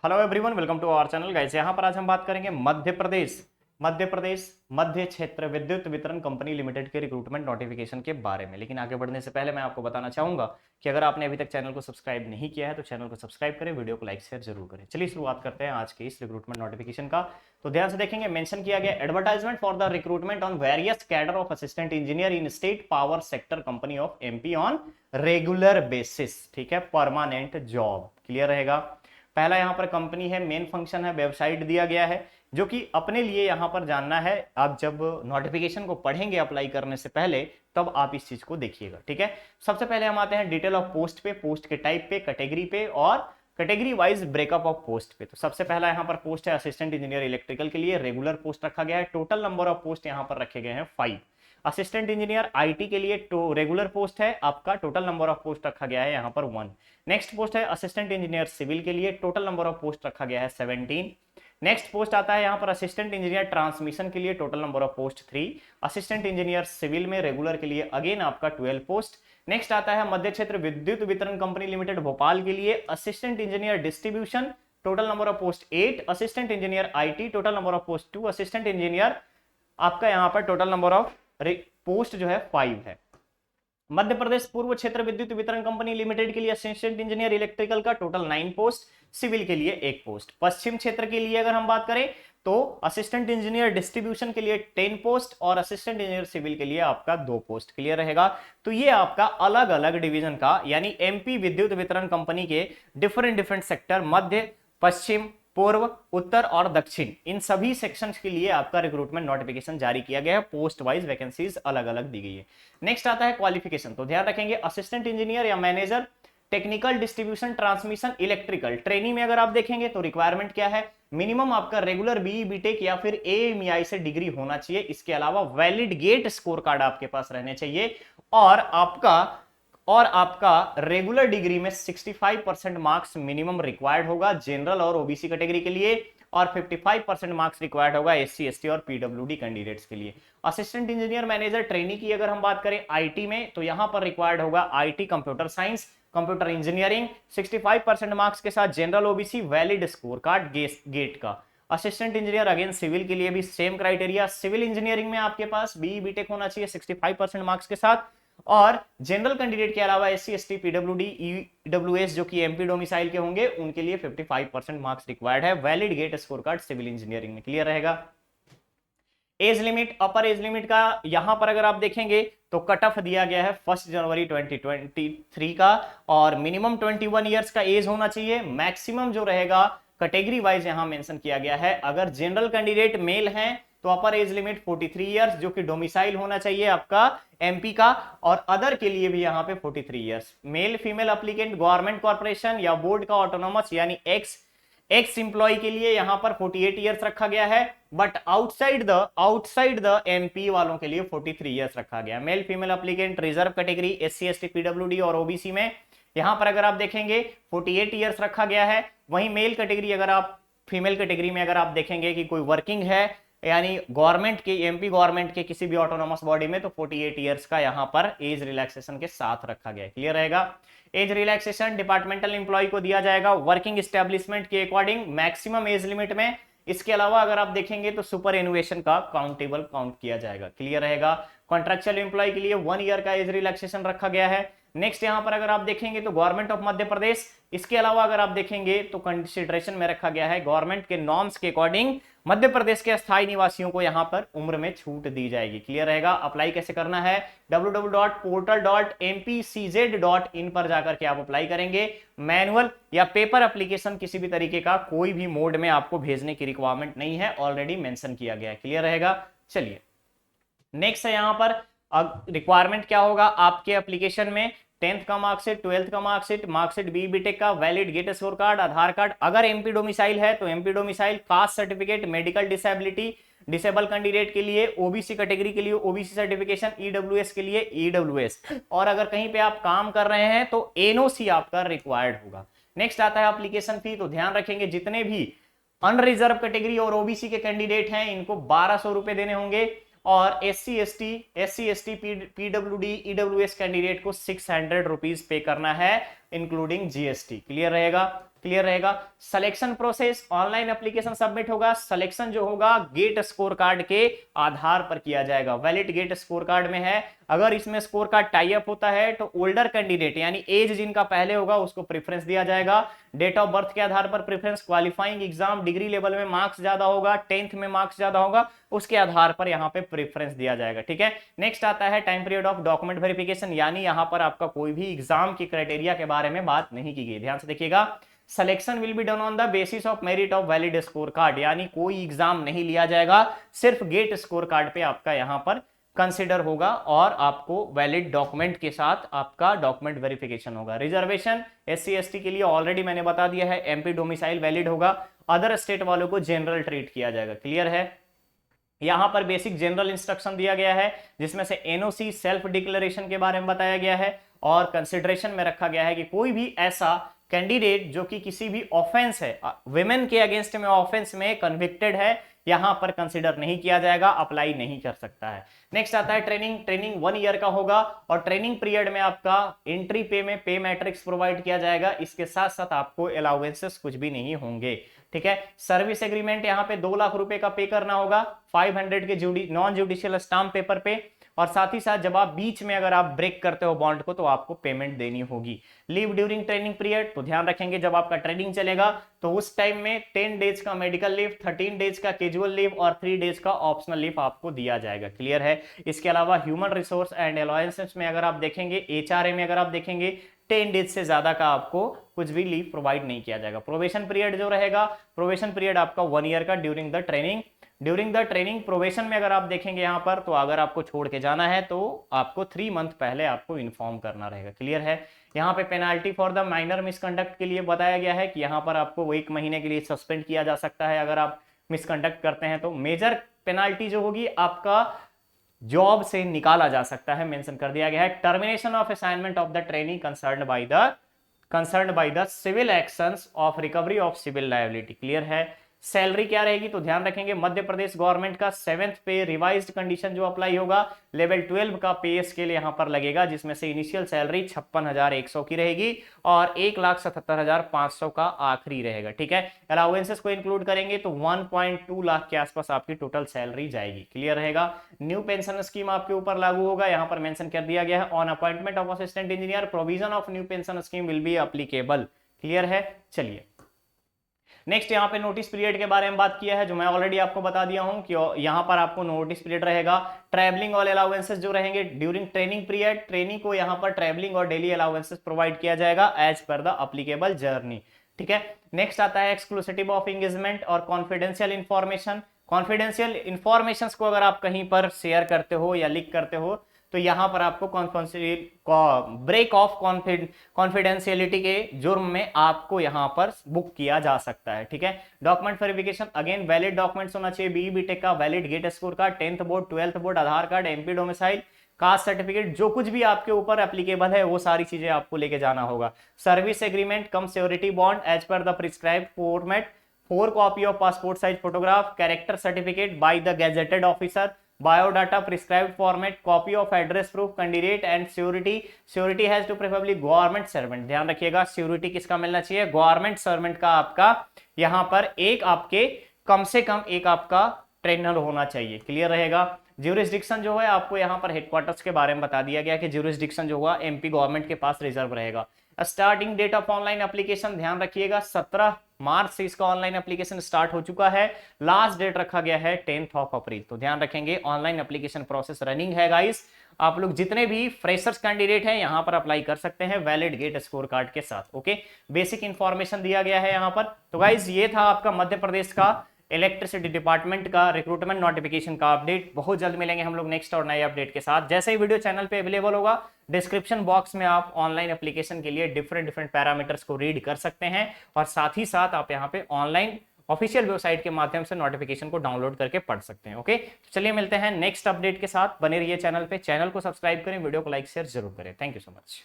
Hello everyone, welcome to our channel guys. यहाँ पर आज हम बात करेंगे मध्य प्रदेश मध्य क्षेत्र विद्युत वितरण कंपनी लिमिटेड के रिक्रूटमेंट नोटिफिकेशन के बारे में। लेकिन आगे बढ़ने से पहले मैं आपको बताना चाहूंगा कि अगर आपने अभी तक चैनल को सब्सक्राइब नहीं किया है तो चैनल को सब्सक्राइब करें, वीडियो को लाइक शेयर जरूर करें। चलिए शुरुआत करते हैं आज के इस रिक्रूटमेंट नोटिफिकेशन का। तो ध्यान से देखेंगे, मेंशन किया गया advertisement for the recruitment on various cadre of assistant engineer in state power sector company of MP on regular basis. ठीक है, परमानेंट जॉब। क्लियर रहेगा। पहला यहां पर कंपनी है, मेन फंक्शन है, वेबसाइट दिया गया है जो कि अपने लिए यहां पर जानना है। आप जब नोटिफिकेशन को पढ़ेंगे अप्लाई करने से पहले तब आप इस चीज को देखिएगा। ठीक है, सबसे पहले हम आते हैं डिटेल ऑफ पोस्ट पे, पोस्ट के टाइप पे, कैटेगरी पे और category wise breakup of post पे। तो सबसे पहला यहां पर पोस्ट है असिस्टेंट इंजीनियर इलेक्ट्रिकल के लिए, रेगुलर पोस्ट रखा गया है। टोटल नंबर ऑफ पोस्ट यहां पर रखे गए हैं 5। असिस्टेंट इंजीनियर आईटी के लिए रेगुलर पोस्ट है आपका, टोटल नंबर ऑफ पोस्ट रखा गया है यहां पर 1। नेक्स्ट पोस्ट है असिस्टेंट इंजीनियर सिविल के लिए, टोटल नंबर ऑफ पोस्ट रखा गया है 17। नेक्स्ट पोस्ट आता है यहां पर असिस्टेंट इंजीनियर ट्रांसमिशन के लिए, total number of post 3। Assistant engineer civil में रेगुलर के लिए अगेन आपका 12 पोस्ट। नेक्स्ट आता है मध्य क्षेत्र विद्युत वितरण कंपनी लिमिटेड भोपाल के लिए assistant engineer distribution, total number of post 8। Assistant engineer IT, total number of post 2। Assistant engineer आपका यहां पर टोटल नंबर ऑफ पोस्ट जो है 5 है। मध्य प्रदेश पूर्व क्षेत्र विद्युत वितरण कंपनी लिमिटेड के लिए असिस्टेंट इंजीनियर इलेक्ट्रिकल का टोटल 9 पोस्ट, सिविल के लिए 1 पोस्ट। पश्चिम क्षेत्र के लिए अगर हम बात करें तो असिस्टेंट इंजीनियर डिस्ट्रीब्यूशन के लिए 10 पोस्ट और असिस्टेंट इंजीनियर सिविल के लिए आपका 2 पोस्ट। क्लियर रहेगा। तो ये आपका अलग अलग डिवीजन का यानी एमपी विद्युत वितरण कंपनी के डिफरेंट सेक्टर, मध्य, पश्चिम, पूर्व, उत्तर और दक्षिण, इन सभी सेक्शंस के लिए आपका रिक्रूटमेंट नोटिफिकेशन जारी किया गया है। पोस्ट वाइज वैकेंसीज अलग अलग दी गई है। नेक्स्ट आता है क्वालिफिकेशन। तो ध्यान रखेंगे, असिस्टेंट इंजीनियर या manager technical distribution transmission electrical training में अगर आप देखेंगे तो रिक्वायरमेंट क्या है, मिनिमम आपका रेगुलर बीई बीटेक या फिर एएमईआई से डिग्री होना चाहिए। इसके अलावा वैलिड गेट स्कोर कार्ड आपके पास रहने चाहिए और आपका रेगुलर डिग्री में 65% मार्क्स मिनिमम रिक्वायर्ड होगा जनरल और ओबीसी कैटेगरी के लिए, और 55% मार्क्स रिक्वायर्ड होगा एससी एसटी और पीडब्ल्यूडी कैंडिडेट्स के लिए। असिस्टेंट इंजीनियर मैनेजर ट्रेनी की अगर हम बात करें आईटी में तो यहां पर रिक्वायर्ड होगा IT, computer science, computer engineering, 65% marks के साथ general OBC, valid score card GATE का। असिस्टेंट इंजीनियर अगेन सिविल के लिए भी सेम क्राइटेरिया, सिविल इंजीनियरिंग में आपके पास बीई बीटेक होना चाहिए 65% मार्क्स के साथ, और जनरल कैंडिडेट के अलावा एससी एसटी पीडब्ल्यूडी ईडब्ल्यूएस जो कि एमपी डोमिसाइल के होंगे उनके लिए 55% मार्क्स रिक्वायर्ड है, valid GATE score card civil engineering में। क्लियर रहेगा। Age limit, upper age limit का यहां पर अगर आप देखेंगे तो कट ऑफ दिया गया है 1 जनवरी 2023 का, और मिनिमम 21 ईयर्स का एज होना चाहिए। मैक्सिमम जो रहेगा कैटेगरी वाइज यहां मेंशन किया गया है, अगर जनरल कैंडिडेट मेल हैं तो अपर एज लिमिट 43 ईयर्स जो कि डोमिसाइल होना चाहिए आपका एमपी का, और अदर के लिए भी यहां पे 43 years. Male female applicant government corporation या बोर्ड का ऑटोनोमस यानी एक्स इंप्लॉय के लिए यहां पर 48 ईयर्स रखा गया है, बट आउटसाइड द एमपी वालों के लिए 43 ईयर्स रखा गया। Male female applicant reserve category SC ST PWD और ओबीसी में यहां पर अगर आप देखेंगे 48 ईयर्स रखा गया है। वहीं मेल कैटेगरी अगर आप फीमेल कैटेगरी में अगर आप देखेंगे कि कोई वर्किंग है यानी गवर्नमेंट के, एमपी गवर्नमेंट के किसी भी ऑटोनोमस बॉडी में, तो 48 ईयर्स का यहां पर एज रिलैक्सेशन के साथ रखा गया है। क्लियर रहेगा। एज रिलैक्सेशन डिपार्टमेंटल एम्प्लॉय को दिया जाएगा वर्किंग एस्टेब्लिशमेंट के अकॉर्डिंग मैक्सिमम एज लिमिट में। इसके अलावा अगर आप देखेंगे तो सुपर एनुएशन का काउंटेबल काउंट किया जाएगा। क्लियर रहेगा। कॉन्ट्रेक्चुअल एम्प्लॉय के लिए 1 ईयर का एज रिलैक्सेशन रखा गया है। नेक्स्ट यहां पर अगर आप देखेंगे तो गवर्नमेंट ऑफ मध्य प्रदेश, इसके अलावा अगर आप देखेंगे तो कंसिडरेशन में रखा गया है गवर्नमेंट के नॉर्म्स के अकॉर्डिंग मध्य प्रदेश के अस्थायी निवासियों को यहां पर उम्र में छूट दी जाएगी। क्लियर रहेगा। अप्लाई कैसे करना है, www.portal.mpcz.in पर जाकर के आप अप्लाई करेंगे। मैनुअल या पेपर एप्लीकेशन किसी भी तरीके का कोई भी मोड में आपको भेजने की रिक्वायरमेंट नहीं है, ऑलरेडी मेंशन किया गया है। क्लियर रहेगा। चलिए नेक्स्ट है यहां पर रिक्वायरमेंट क्या होगा आपके एप्लीकेशन में, 10th का मार्कशीट, 12th का मार्कशीट बी बीटेक का, वैलिड गेट स्कोर कार्ड, आधार कार्ड, अगर एमपी डोमिसाइल है तो MP domicile, caste certificate, medical disability, disable candidate के लिए, ओबीसी कैटेगरी के लिए ओबीसी सर्टिफिकेशन, ईडब्ल्यूएस के लिए ईडब्ल्यूएस, और अगर कहीं पे आप काम कर रहे हैं तो एनओसी आपका रिक्वायर्ड होगा। नेक्स्ट आता है एप्लीकेशन फी। तो ध्यान रखेंगे जितने भी अनरिजर्व कैटेगरी और ओबीसी के कैंडिडेट हैं इनको 1200 रुपए देने होंगे, और SC ST PWD EWS candidate को 600 रुपीज पे करना है इंक्लूडिंग जीएसटी। क्लियर रहेगा। क्लियर रहेगा। Selection process, online application submit होगा, सिलेक्शन जो होगा गेट स्कोर कार्ड के आधार पर किया जाएगा। वैलिड गेट स्कोर कार्ड में है, अगर इसमें स्कोर कार्ड टाई अप होता है तो ओल्डर कैंडिडेट यानी एज जिनका पहले होगा उसको प्रेफरेंस दिया जाएगा। डेट ऑफ बर्थ के आधार पर preference, qualifying exam, degree level में मार्क्स ज्यादा होगा, 10th में मार्क्स ज्यादा होगा, उसके आधार पर यहां पे प्रेफरेंस दिया जाएगा। ठीक है, नेक्स्ट आता है time period of document verification, यानी यहां पर आपका कोई भी एग्जाम की क्राइटेरिया के बारे में बात नहीं की गई। ध्यान से देखिएगा, selection will be done on the basis of merit of valid score card, यानी कोई एग्जाम नहीं लिया जाएगा, सिर्फ गेट स्कोर कार्ड पे आपका यहां पर कंसिडर होगा और आपको वैलिड डॉक्यूमेंट के साथ आपका डॉक्यूमेंट वेरिफिकेशन होगा। रिजर्वेशन SC ST के लिए ऑलरेडी मैंने बता दिया है, MP डोमिसाइल वैलिड होगा, अदर स्टेट वालों को जनरल ट्रीट किया जाएगा। क्लियर है, यहां पर बेसिक जनरल इंस्ट्रक्शन दिया गया है जिसमें से NOC सेल्फ डिक्लेरेशन के बारे में बताया गया है और कंसिडरेशन में रखा गया है कि कोई भी ऐसा कैंडिडेट जो कि किसी भी ऑफेंस है, विमेन के अगेंस्ट में ऑफेंस में कन्विक्टेड है, यहां पर कंसिडर नहीं किया जाएगा, अप्लाई नहीं कर सकता है। नेक्स्ट आता है ट्रेनिंग 1 ईयर का होगा और ट्रेनिंग पीरियड में आपका एंट्री पे में पे मैट्रिक्स प्रोवाइड किया जाएगा, इसके साथ साथ आपको अलाउंसेस कुछ भी नहीं होंगे। ठीक है, सर्विस एग्रीमेंट यहाँ पे 2 लाख रुपए का पे करना होगा, 500 के नॉन जुडिशियल स्टाम्प पेपर पे, और साथ ही साथ जब आप बीच में अगर आप ब्रेक करते हो बॉन्ड को तो आपको पेमेंट देनी होगी। लीव ड्यूरिंग ट्रेनिंग पीरियड, तो ध्यान रखेंगे जब आपका ट्रेनिंग चलेगा तो उस टाइम में 10 डेज का मेडिकल लीव, 13 डेज का कैजुअल लीव और 3 डेज का ऑप्शनल लीव आपको दिया जाएगा। क्लियर है, इसके अलावा ह्यूमन रिसोर्स एंड अलाउंसेस में अगर आप देखेंगे, HRA में अगर आप देखेंगे 10 डेज से ज्यादा का आपको कुछ भी लीव प्रोवाइड नहीं किया जाएगा। प्रोबेशन पीरियड जो रहेगा, प्रोबेशन पीरियड आपका 1 ईयर का ड्यूरिंग द ट्रेनिंग प्रोबेशन में अगर आप देखेंगे यहाँ पर, तो अगर आपको छोड़ के जाना है तो आपको 3 मंथ पहले आपको इन्फॉर्म करना रहेगा। क्लियर है, यहाँ पे penalty for the minor misconduct के लिए बताया गया है कि यहाँ पर आपको 1 महीने के लिए सस्पेंड किया जा सकता है अगर आप मिसकंडक्ट करते हैं तो। मेजर पेनाल्टी जो होगी आपका जॉब से निकाला जा सकता है, मेंशन कर दिया गया है। Termination of assignment of the training concerned by the civil actions of recovery of civil liability. Clear है, सैलरी क्या रहेगी तो ध्यान रखेंगे, मध्य प्रदेश गवर्नमेंट का 7th पे रिवाइज्ड कंडीशन जो अप्लाई होगा, लेवल 12 का पे स्केल यहां पर लगेगा, जिसमें से इनिशियल सैलरी 56,100 की रहेगी और 1,77,500 का आखिरी रहेगा। ठीक है, अलाउंसेस को इंक्लूड करेंगे तो 1.2 लाख के आसपास आपकी टोटल सैलरी जाएगी। क्लियर रहेगा, न्यू पेंशन स्कीम आपके ऊपर लागू होगा, यहां पर मेंशन कर दिया गया है, on appointment of assistant engineer provision of new pension scheme will be applicable. Clear है, चलिए नेक्स्ट यहाँ पे नोटिस पीरियड के बारे में बात किया है, जो मैं ऑलरेडी आपको बता दिया हूं कि यहाँ पर आपको नोटिस पीरियड रहेगा। ट्रैवलिंग और अलाउंसेस जो रहेंगे ड्यूरिंग ट्रेनिंग पीरियड, ट्रेनिंग को यहाँ पर ट्रैवलिंग और डेली अलाउंसेस प्रोवाइड किया जाएगा as per the applicable journey. ठीक है, नेक्स्ट आता है एक्सक्लूसिव ऑफ एंगेजमेंट और कॉन्फिडेंशियल इंफॉर्मेशन। कॉन्फिडेंशियल इंफॉर्मेशन को अगर आप कहीं पर शेयर करते हो या लीक करते हो तो यहां पर आपको ब्रेक ऑफ कॉन्फिडेंशियलिटी के जुर्म में आपको यहां पर बुक किया जा सकता है। ठीक है, document verification, again valid documents होना चाहिए, BE BTech का valid GATE score card, 10th board, 12th board, Aadhaar card, MP domicile, caste certificate, जो कुछ भी आपके ऊपर एप्लीकेबल है वो सारी चीजें आपको लेके जाना होगा। Service agreement cum surety bond as per the prescribed format, 4 copy of passport size photograph, character certificate by the gazetted officer, biodata prescribed format, copy of address proof, candidate and surety has to preferably government servant। ध्यान रखिएगा, surety किसका मिलना चाहिए, government servant का आपका यहां पर एक आपके कम से कम एक आपका ट्रेनर होना चाहिए। क्लियर रहेगा, ज्यूरिसडिक्शन जो है आपको यहां पर हेडक्वार्टर्स के बारे में बता दिया गया कि ज्यूरिसडिक्शन जो हुआ MP गवर्नमेंट के पास रिजर्व रहेगा। Starting date of online application ध्यान रखिएगा 17 मार्च से इसका ऑनलाइन एप्लीकेशन स्टार्ट हो चुका है, लास्ट डेट रखा गया है 10th ऑफ अप्रैल। तो ध्यान रखेंगे ऑनलाइन एप्लीकेशन प्रोसेस रनिंग है गाइस, आप लोग जितने भी फ्रेशर्स कैंडिडेट हैं यहां पर अप्लाई कर सकते हैं वैलिड गेट स्कोर कार्ड के साथ। ओके, बेसिक इंफॉर्मेशन दिया गया है यहां पर। तो गाइस ये था आपका मध्य प्रदेश का इलेक्ट्रिसिटी डिपार्टमेंट का रिक्रूटमेंट नोटिफिकेशन का अपडेट। बहुत जल्द मिलेंगे हम लोग नेक्स्ट और नए अपडेट के साथ। जैसे ही वीडियो चैनल पे अवेलेबल होगा, डिस्क्रिप्शन बॉक्स में आप ऑनलाइन एप्लीकेशन के लिए डिफरेंट पैरामीटर्स को रीड कर सकते हैं और साथ ही साथ आप यहाँ पे ऑनलाइन ऑफिशियल वेबसाइट के माध्यम से नोटिफिकेशन को डाउनलोड करके पढ़ सकते हैं। ओके, तो चलिए मिलते हैं नेक्स्ट अपडेट के साथ। बने रहिए चैनल पे, चैनल को सब्सक्राइब करें, वीडियो को लाइक शेयर जरूर करें। Thank you so much.